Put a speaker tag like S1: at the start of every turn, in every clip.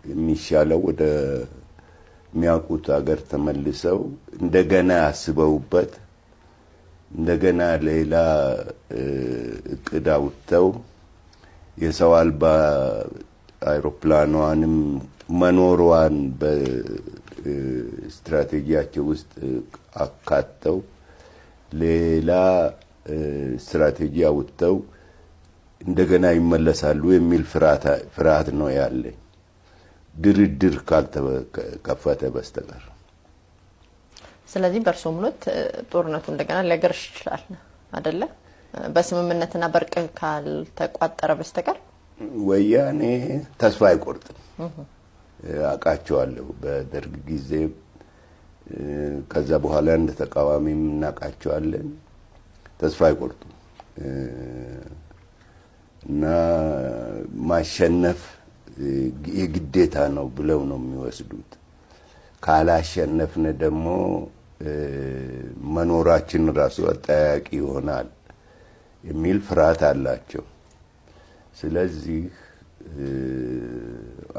S1: የሚሻለው ወደ የሚያውቁት ሀገር ተመልሰው እንደገና ያስበውበት እንደገና ሌላ እቅድ አውጥተው የሰው አልባ አይሮፕላኗንም መኖሯን በስትራቴጂያቸው ውስጥ አካተው ሌላ ስትራቴጂ አውጥተው እንደገና ይመለሳሉ የሚል ፍርሃት ነው ያለኝ ድርድር ካልተከፈተ በስተቀር።
S2: ስለዚህ በርሶ ሙሉት ጦርነቱ እንደገና ሊያገረሽ ይችላል አይደለ? በስምምነትና በርቅ ካልተቋጠረ በስተቀር
S1: ወያኔ ተስፋ አይቆርጥም። አቃቸዋለሁ በደርግ ጊዜ ከዛ በኋላ እንደ ተቃዋሚም እናቃቸዋለን። ተስፋ አይቆርጡም እና ማሸነፍ የግዴታ ነው ብለው ነው የሚወስዱት። ካላሸነፍነ ደግሞ መኖራችን ራሱ አጠያቂ ይሆናል የሚል ፍርሃት አላቸው። ስለዚህ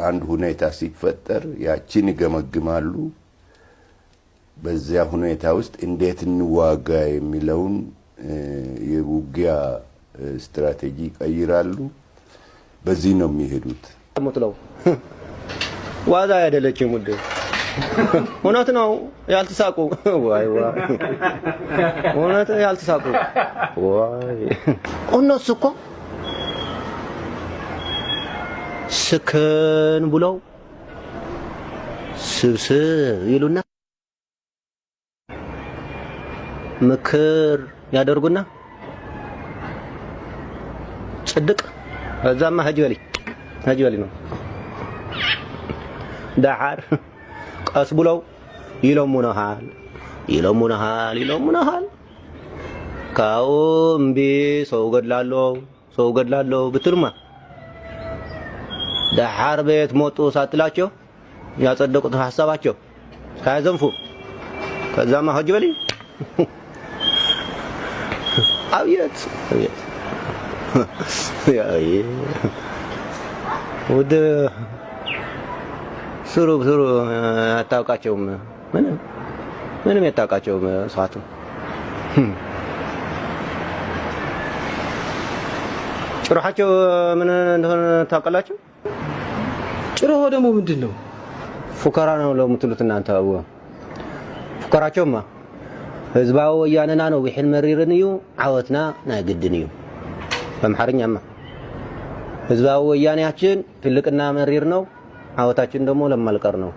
S1: አንድ ሁኔታ ሲፈጠር ያችን ይገመግማሉ። በዚያ ሁኔታ ውስጥ እንዴት እንዋጋ የሚለውን የውጊያ ስትራቴጂ ይቀይራሉ። በዚህ ነው የሚሄዱት።
S3: ሞትለው ዋዛ አይደለችም ውድ እውነት ነው ያልተሳቁ ዋይ ዋይ እውነት ያልተሳቁ ዋይ እነሱ እኮ ስክን ብለው ስብስብ ይሉና ምክር ያደርጉና ጽድቅ እዛማ ሀጅበሊ ነው ዳዓር ቀስ ብለው ይለሙናሃል ካውምቢ ሰው ገድላለሁ ብትሉማ ዳዓር ቤት ሞጡ ሳትላቸው ያጸደቁት ሐሳባቸው ሳያዘንፉ ከዛማ ሀጅበሊ አብየት ወደ ስሩ አታውቃቸውም። ምንም ያታውቃቸውም ሰዓቱ ጭራቸው ምን እንደሆነ ታውቃላችሁ?
S4: ጭራው ደግሞ ምንድነው?
S3: ፉከራ ነው ለምትሉት እናንተ ፉከራቸውማ ህዝባዊ ወያነና ነው ቢሕን መሪርን እዩ ዓወትና ናይ ግድን እዩ። በአማርኛማ ህዝባዊ ወያኔያችን ትልቅና መሪር ነው፣ ዓወታችን ደግሞ ለማልቀር ነው።